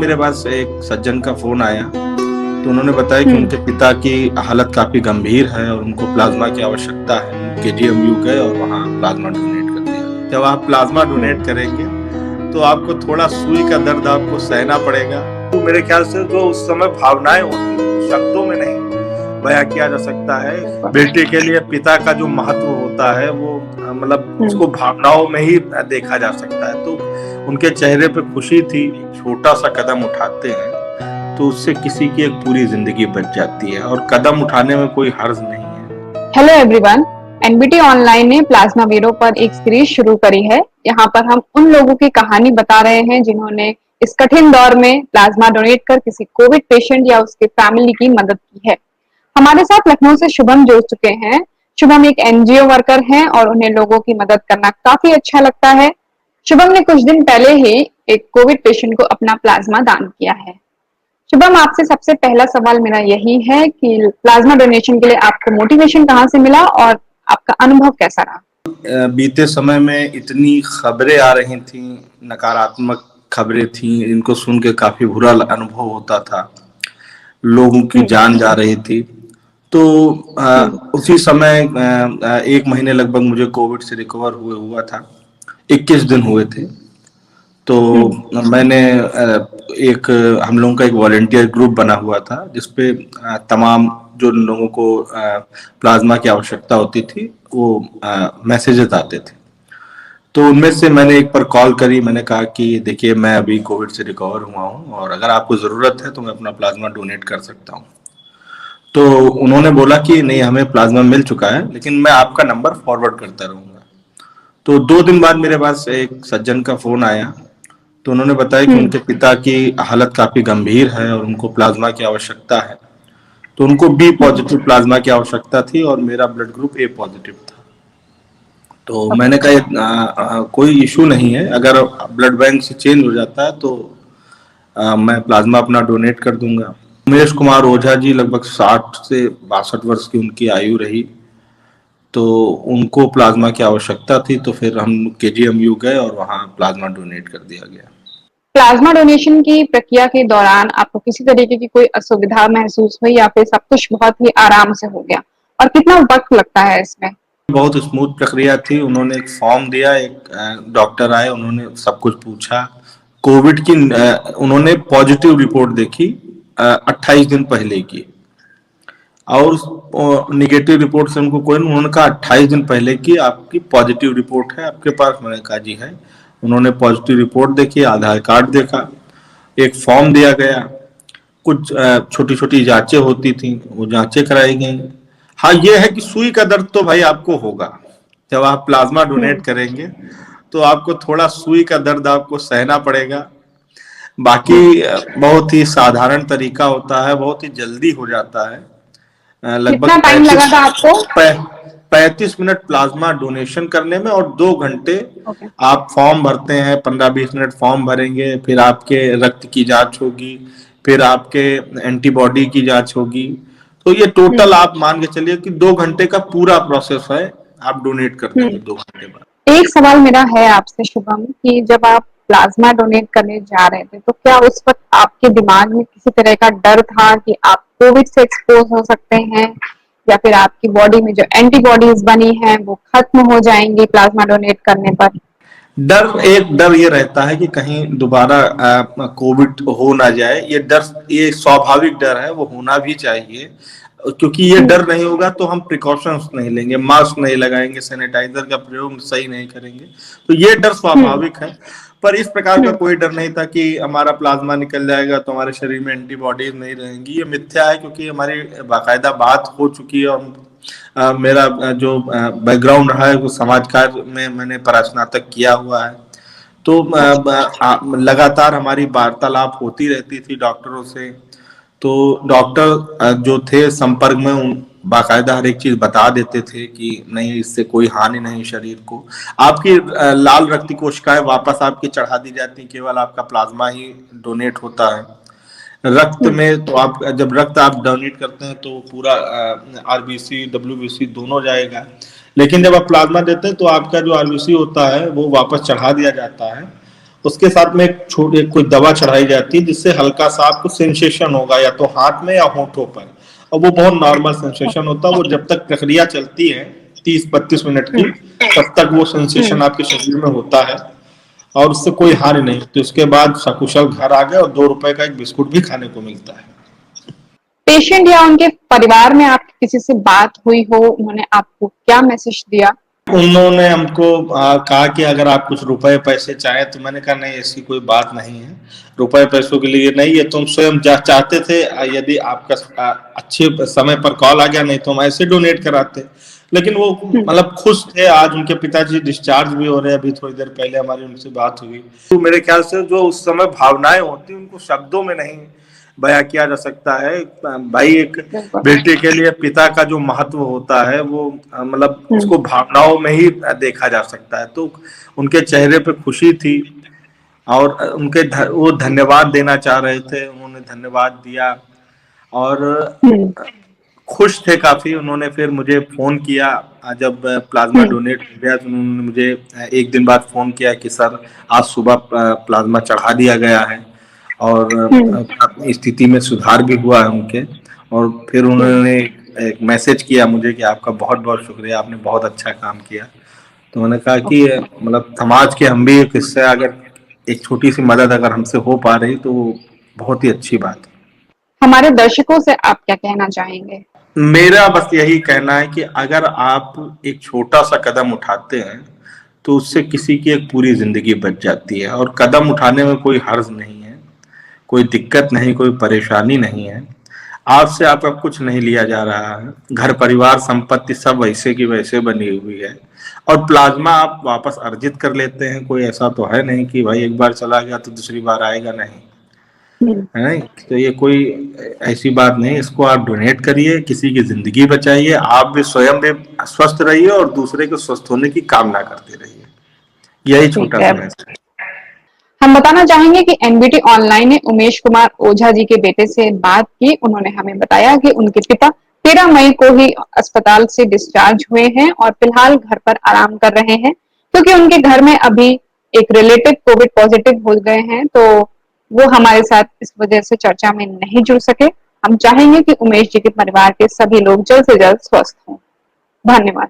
मेरे पास एक सज्जन का फोन आया तो उन्होंने बताया कि उनके पिता की हालत काफी गंभीर है और उनको प्लाज्मा की आवश्यकता है। केजीएमयू गए और वहाँ प्लाज्मा डोनेट कर दिया। जब आप प्लाज्मा डोनेट करेंगे तो आपको थोड़ा सुई का दर्द आपको सहना पड़ेगा। तो मेरे ख्याल से जो उस समय भावनाएं होती हैं शब्दों में नहीं बयां किया जा सकता है। बेटे के लिए पिता का जो महत्व होता है वो मतलब उसको भावनाओं में ही देखा जा सकता है। तो उनके चेहरे पे खुशी थी। छोटा सा कदम उठाते हैं तो उससे किसी की एक पूरी जिंदगी बच जाती है और कदम उठाने में कोई हर्ज नहीं है। हेलो एवरीवन, एनबीटी ऑनलाइन ने प्लाज्मा वीरो पर एक सीरीज शुरू करी है। यहाँ पर हम उन लोगों की कहानी बता रहे हैं जिन्होंने इस कठिन दौर में प्लाज्मा डोनेट कर किसी कोविड पेशेंट या उसके फैमिली की मदद की है। हमारे साथ लखनऊ से शुभम जुड़ चुके हैं। शुभम एक एनजीओ वर्कर हैं और उन्हें लोगों की मदद करना काफी अच्छा लगता है। शुभम ने कुछ दिन पहले ही एक कोविड पेशेंट को अपना प्लाज्मा दान किया है। शुभम, आपसे सबसे पहला सवाल मेरा यही है कि प्लाज्मा डोनेशन के लिए आपको मोटिवेशन कहाँ से मिला और आपका अनुभव कैसा रहा? बीते समय में इतनी खबरें आ रही थी, नकारात्मक खबरें थी, इनको सुन के काफी बुरा अनुभव होता था। लोगों की जान जा रही थी। तो उसी समय 1 महीने लगभग मुझे कोविड से रिकवर हुआ था। 21 दिन हुए थे। तो मैंने एक हम लोगों का एक वॉलेंटियर ग्रुप बना हुआ था जिसपे तमाम जो लोगों को प्लाज्मा की आवश्यकता होती थी वो मैसेजेस आते थे। तो उनमें से मैंने एक पर कॉल करी। मैंने कहा कि देखिए, मैं अभी कोविड से रिकवर हुआ हूँ और अगर आपको ज़रूरत है तो मैं अपना प्लाज्मा डोनेट कर सकता हूँ। तो उन्होंने बोला कि नहीं, हमें प्लाज्मा मिल चुका है लेकिन मैं आपका नंबर फॉरवर्ड करता रहूँगा। तो 2 दिन बाद मेरे पास एक सज्जन का फोन आया तो उन्होंने बताया कि उनके पिता की हालत काफी गंभीर है और उनको प्लाज्मा की आवश्यकता है। तो उनको बी पॉजिटिव प्लाज्मा की आवश्यकता थी और मेरा ब्लड ग्रुप ए पॉजिटिव था। तो मैंने कहा कोई इशू नहीं है, अगर ब्लड बैंक से चेंज हो जाता है तो मैं प्लाज्मा अपना डोनेट कर दूंगा। उमेश कुमार ओझा जी, लगभग 60 से 62 वर्ष की उनकी आयु रही। तो उनको प्लाज्मा की आवश्यकता थी तो फिर हम केजीएमयू गए और वहाँ प्लाज्मा डोनेट कर दिया गया। प्लाज्मा डोनेशन की प्रक्रिया के दौरान आपको किसी तरीके की कोई असुविधा महसूस हुई या फिर सब कुछ बहुत ही आराम से हो गया? और कितना वक्त लगता है इसमें? बहुत स्मूथ प्रक्रिया थी। उन्होंने एक फॉर्म दिया, एक डॉक्टर आए, उन्होंने सब कुछ पूछा। कोविड की उन्होंने पॉजिटिव रिपोर्ट देखी 28 दिन पहले की, और निगेटिव रिपोर्ट से उनको कोई, उन्होंने कहा 28 दिन पहले की आपकी पॉजिटिव रिपोर्ट है आपके पास। मैंने कहा जी है। उन्होंने पॉजिटिव रिपोर्ट देखी, आधार कार्ड देखा, एक फॉर्म दिया गया, कुछ छोटी छोटी जांचें होती थी वो जांचें कराई गई। हाँ, ये है कि सुई का दर्द तो भाई आपको होगा। जब आप प्लाज्मा डोनेट करेंगे तो आपको थोड़ा सुई का दर्द आपको सहना पड़ेगा। बाकी बहुत ही साधारण तरीका होता है, बहुत ही जल्दी हो जाता है। लगभग कितना टाइम लगा था आपको? 35 मिनट प्लाज्मा डोनेशन करने में और 2 घंटे ओके। आप फॉर्म भरते हैं। 15-20 मिनट फॉर्म भरेंगे, फिर आपके रक्त की जांच होगी, फिर आपके एंटीबॉडी की जांच होगी। तो ये टोटल आप मान के चलिए कि 2 घंटे का पूरा प्रोसेस है। आप डोनेट कर देंगे 2 घंटे बाद। एक सवाल मेरा है आपसे शुभम कि जब आप प्लाज्मा डोनेट करने जा रहे थे तो क्या उस वक्त आपके दिमाग में किसी तरह का डर था कि आप कोविड से एक्सपोज हो सकते हैं या फिर आपकी बॉडी में जो एंटीबॉडीज बनी हैं वो खत्म हो जाएंगी प्लाज्मा डोनेट करने पर? एक डर ये रहता है कि कहीं दोबारा कोविड हो ना जाए। ये डर, ये स्वाभाविक डर है, वो होना भी चाहिए। क्योंकि ये डर नहीं होगा तो हम प्रिकॉशंस नहीं लेंगे, मास्क नहीं लगाएंगे, सैनिटाइजर का प्रयोग सही नहीं करेंगे। तो ये डर स्वाभाविक है। पर इस प्रकार का कोई डर नहीं था कि हमारा प्लाज्मा निकल जाएगा तो हमारे शरीर में एंटीबॉडीज नहीं रहेंगी। ये मिथ्या है, क्योंकि हमारी बाकायदा बात हो चुकी है। और मेरा जो बैकग्राउंड रहा है वो समाज कार्य में मैंने परास्नातक किया हुआ है। तो लगातार हमारी वार्तालाप होती रहती थी डॉक्टरों से। तो डॉक्टर जो थे संपर्क में, बाकायदा हर एक चीज बता देते थे कि नहीं, इससे कोई हानि नहीं शरीर को। आपकी लाल रक्त कोशिकाएं वापस आपकी चढ़ा दी जाती, केवल आपका प्लाज्मा ही डोनेट होता है। रक्त में तो आप जब रक्त आप डोनेट करते हैं तो पूरा आरबीसी डब्ल्यूबीसी दोनों जाएगा। लेकिन जब आप प्लाज्मा देते हैं तो आपका जो आरबीसी होता है वो वापस चढ़ा दिया जाता है उसके साथ में एक छोटी कोई दवा चढ़ाई जाती है जिससे हल्का सा आपको सेंसेशन होगा या तो हाथ में या होठों पर, और वो बहुत नॉर्मल सेंसेशन होता है। वो जब तक प्रक्रिया चलती है 30-32 मिनट की, तब तक वो सेंसेशन आपके शरीर में होता है और उससे कोई हानि नहीं होती। उसके बाद सकुशल घर आ गए और 2 रुपए का एक बिस्कुट भी खाने को मिलता है। पेशेंट या उनके परिवार में आपकी किसी से बात हुई हो, उन्होंने आपको क्या मैसेज दिया? उन्होंने हमको कहा कि अगर आप कुछ रुपए पैसे चाहें, तो मैंने कहा नहीं, ऐसी कोई बात नहीं है, रुपए पैसों के लिए नहीं, ये तुम स्वयं चाहते थे। यदि आपका अच्छे समय पर कॉल आ गया, नहीं तो हम ऐसे डोनेट कराते। लेकिन वो मतलब खुश थे। आज उनके पिताजी डिस्चार्ज भी हो रहे हैं, अभी थोड़ी देर पहले हमारी उनसे बात हुई। तो मेरे ख्याल से जो उस समय भावनाएं होती, उनको शब्दों में नहीं बयां किया जा सकता है। भाई, एक बेटे के लिए पिता का जो महत्व होता है वो मतलब उसको भावनाओं में ही देखा जा सकता है। तो उनके चेहरे पे खुशी थी और वो धन्यवाद देना चाह रहे थे, उन्होंने धन्यवाद दिया और खुश थे काफी। उन्होंने फिर मुझे फोन किया जब प्लाज्मा डोनेट हो गया, तो उन्होंने मुझे 1 दिन बाद फोन किया कि सर, आज सुबह प्लाज्मा चढ़ा दिया गया है और स्थिति में सुधार भी हुआ है उनके। और फिर उन्होंने एक मैसेज किया मुझे कि आपका बहुत बहुत शुक्रिया, आपने बहुत अच्छा काम किया। तो मैंने कहा कि मतलब समाज के हम भी एक हिस्से, अगर एक छोटी सी मदद अगर हमसे हो पा रही तो वो बहुत ही अच्छी बात है। हमारे दर्शकों से आप क्या कहना चाहेंगे? मेरा बस यही कहना है कि अगर आप एक छोटा सा कदम उठाते हैं तो उससे किसी की एक पूरी जिंदगी बच जाती है। और कदम उठाने में कोई हर्ज नहीं है, कोई दिक्कत नहीं, कोई परेशानी नहीं है। आपसे आपका कुछ नहीं लिया जा रहा है, घर परिवार संपत्ति सब वैसे की वैसे बनी हुई है। और प्लाज्मा आप वापस अर्जित कर लेते हैं। कोई ऐसा तो है नहीं कि भाई एक बार चला गया तो दूसरी बार आएगा नहीं, है नहीं। तो ये कोई ऐसी बात नहीं। इसको आप डोनेट करिए, किसी की जिंदगी बचाइए, आप भी स्वयं भी स्वस्थ रहिए और दूसरे के स्वस्थ होने की कामना करते रहिए। यही छोटा सा मैसेज। हम बताना चाहेंगे कि एनबीटी ऑनलाइन ने उमेश कुमार ओझा जी के बेटे से बात की। उन्होंने हमें बताया कि उनके पिता 13 मई को ही अस्पताल से डिस्चार्ज हुए हैं और फिलहाल घर पर आराम कर रहे हैं, क्योंकि उनके घर में अभी एक रिलेटिव कोविड पॉजिटिव हो गए हैं, तो वो हमारे साथ इस वजह से चर्चा में नहीं जुड़ सके। हम चाहेंगे कि उमेश जी के परिवार के सभी लोग जल्द से जल्द स्वस्थ हों। धन्यवाद।